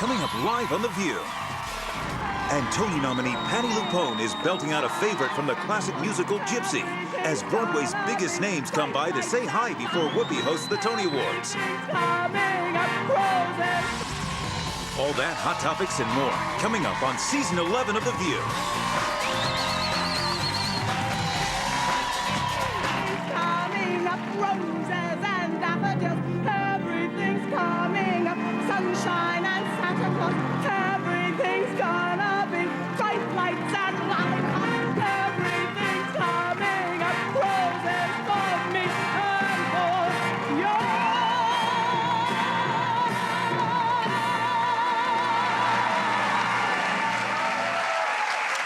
coming up live on The View. And Tony nominee Patti LuPone is belting out a favorite from the classic musical Gypsy as Broadway's biggest names come by to say hi before Whoopi hosts the Tony Awards. All that, hot topics, and more coming up on Season 11 of The View. Coming up, roses and daffodils. Everything's coming up. Sunshine and Santa Claus. Everything's gonna be bright lights and lollipops. Everything's coming up. Roses for me and for you.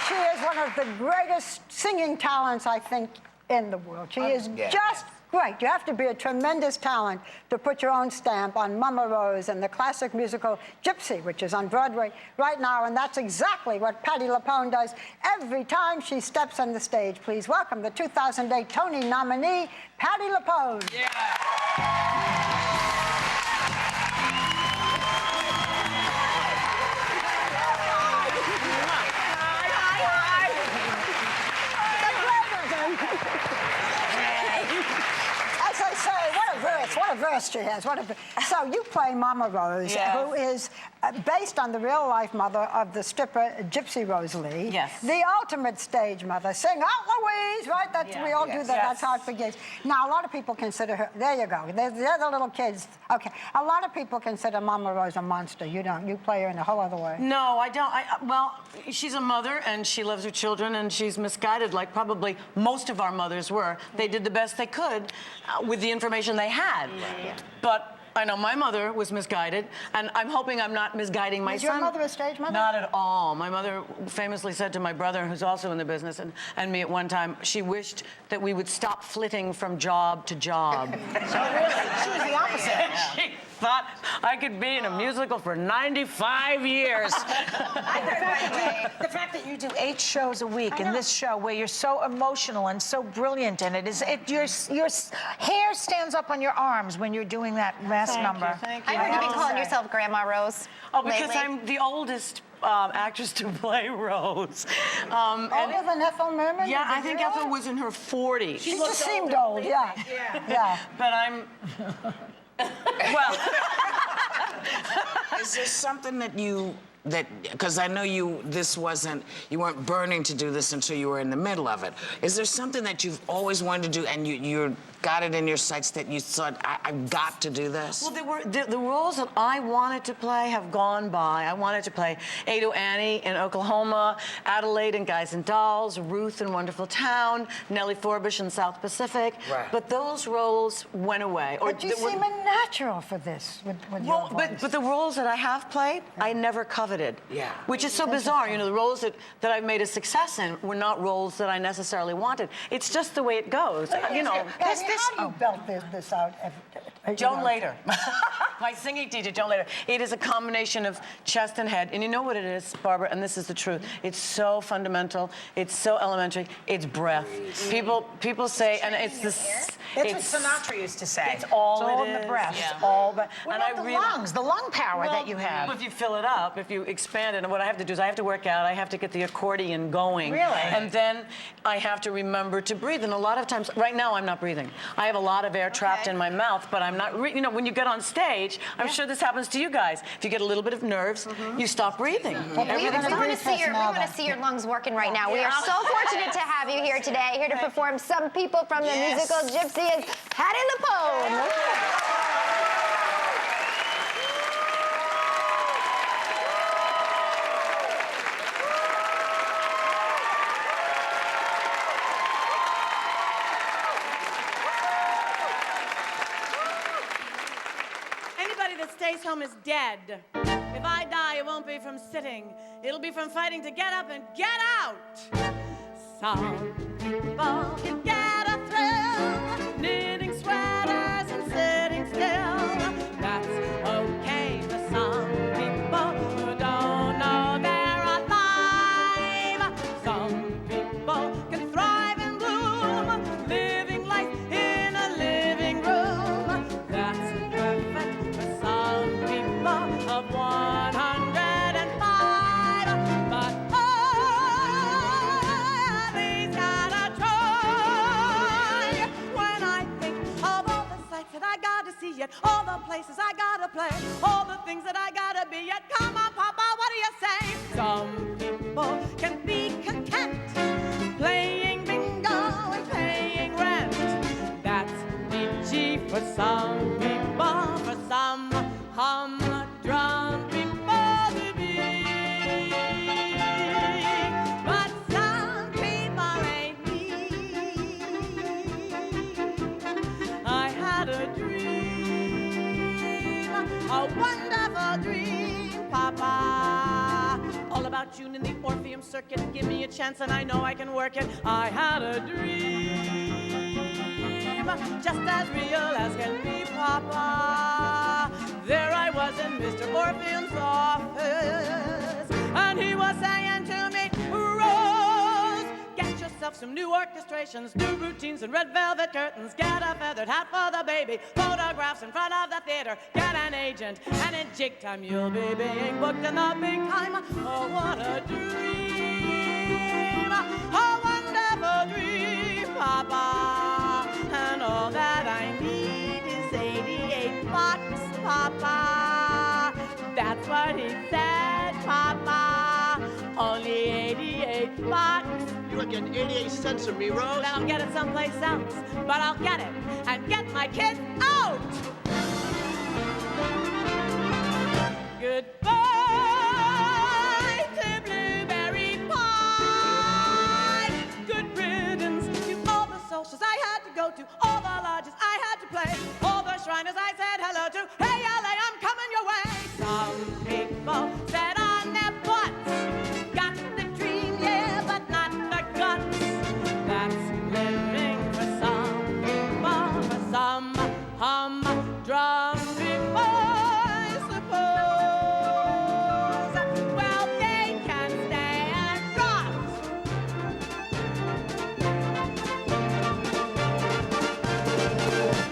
She is one of the greatest singing talents, I think, in the world. She is just great. You have to be a tremendous talent to put your own stamp on Mama Rose and the classic musical Gypsy, which is on Broadway right now, and that's exactly what Patti LuPone does every time she steps on the stage. Please welcome the 2008 Tony nominee, Patti LuPone. As I say, what a verse she has. So you play Mama Rose, who is based on the real-life mother of the stripper Gypsy Rose Lee. Yes. The ultimate stage mother. Sing out, Louise, right? We all do that. That's how it begins. Now, a lot of people consider her, there you go. They're the little kids. Okay. A lot of people consider Mama Rose a monster. You don't. You play her in a whole other way. No, I don't. Well, she's a mother, and she loves her children, and she's misguided, like probably most of our mothers were. They did the best they could with the information they had. But I know my mother was misguided, and I'm hoping I'm not misguiding my son. Is your mother a stage mother? Not at all. My mother famously said to my brother, who's also in the business, and me at one time, she wished that we would stop flitting from job to job. So really, she was the opposite. She thought I could be in a musical for 95 years. The fact that you do 8 shows a week in this show where you're so emotional and so brilliant in it, your hair stands up on your arms when you're doing that last number. Thank I you. heard you've been calling yourself Grandma Rose. Oh, because lately. I'm the oldest actress to play Rose. Older than Ethel Merman? Yeah, I think Ethel was in her 40s. She just seemed old, yeah. But I'm... Well... Is there something that because I know you weren't burning to do this until you were in the middle of it. Is there something that you've always wanted to do and you got it in your sights that you thought, I've got to do this? Well, the roles that I wanted to play have gone by. I wanted to play Ado Annie in Oklahoma, Adelaide in Guys and Dolls, Ruth in Wonderful Town, Nellie Forbush in South Pacific. Right. But those roles went away. But you seem unnatural for this with your voice. But the roles that I have played, I never coveted. Yeah. Which is so bizarre. You know, the roles that I've made a success in were not roles that I necessarily wanted. It's just the way it goes. You know. How do you belt this out? Joan Lader. My singing teacher, Joan Lader. It is a combination of chest and head. And you know what it is, Barbara, and this is the truth. It's so fundamental. It's so elementary. It's breath. People say, and it's this... That's what Sinatra used to say. It's all in the breath. It's all but... What about the lungs, the lung power that you have? If you fill it up, if you expand it, and what I have to do is I have to work out, I have to get the accordion going. Really? And then I have to remember to breathe. And a lot of times, right now I'm not breathing. I have a lot of air trapped in my mouth, but I'm not, you know, when you get on stage, I'm sure this happens to you guys. If you get a little bit of nerves, you stop breathing. We want to see your lungs working right now. We are so fortunate to have you here today, here to perform Some People from the musical Gypsy is Patti LuPone. Anybody that stays home is dead. If I die, it won't be from sitting. It'll be from fighting to get up and get out. Some people can get a thrill, knitting sweaters and sitting still. That's okay for some people who don't know they're alive. Some people can thrive and bloom, living life in a living room. That's perfect for some people of 100. to be yet. Come on, Papa, what do you say? Some people can be content playing bingo and paying rent. That's peachy for some people, for some humdrum people to be. But some people ain't me. I had a dream, a wonderful dream, Papa. All about you in the Orpheum circuit. Give me a chance and I know I can work it. I had a dream, just as real as can be, Papa. There I was in Mr. Orpheum's office, and he was saying to me, Rose, get yourself some new orchestrations, new routines and red velvet curtains. Get a feathered hat for the baby, photographs in front of the theater. Get an agent, and in jig time you'll be being booked in the big time. Oh, what a dream, a wonderful dream, Papa. And all that I need is 88 bucks, Papa. That's what he said, Papa. Only 88 bucks. You ain't getting 88 cents from me, Rose. Then I'll get it someplace else. But I'll get it and get my kids out. Goodbye to blueberry pie. Good riddance to all the socials I had to go to, all the lodges I had to play, all the shriners I said hello to. Hey, LA, I'm coming your way. Some people said on their butts, got the dream, yeah, but not the guts. That's living for some people, for some humdrum people, I suppose. Well, they can stay and rot.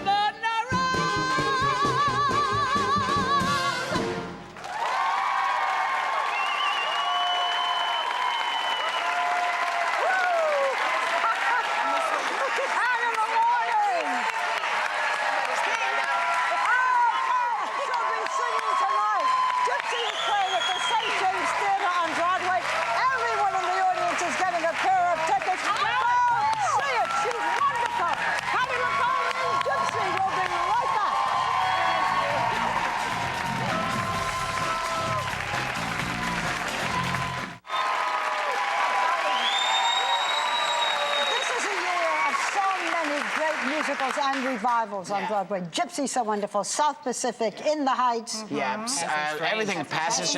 But no Out in the morning! She'll be singing tonight. Gypsy is playing at the St. James Theater on Broadway. Everyone in the audience is getting a pair of tickets. Go see it. She's wonderful. Patti LuPone and Gypsy will be right back. This is a year of so many great musicals and revivals on Broadway. Gypsy, so wonderful. South Pacific, In the Heights. Yeah, everything in Passage.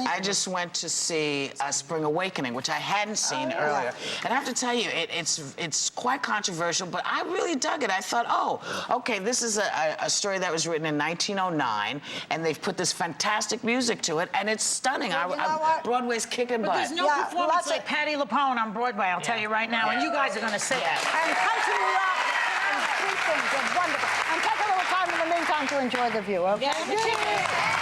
I just went to see Spring Awakening, which I hadn't seen earlier. And I have to tell you, it's quite controversial, but I really dug it. I thought, oh, okay, this is a story that was written in 1909, and they've put this fantastic music to it, and it's stunning. You know what? Broadway's kicking butt. There's no performance like Patti LuPone on Broadway, I'll tell you right now, and you guys are going to see it. And country rock and street things are wonderful. And take a little time in the meantime to enjoy the view, okay? Yeah.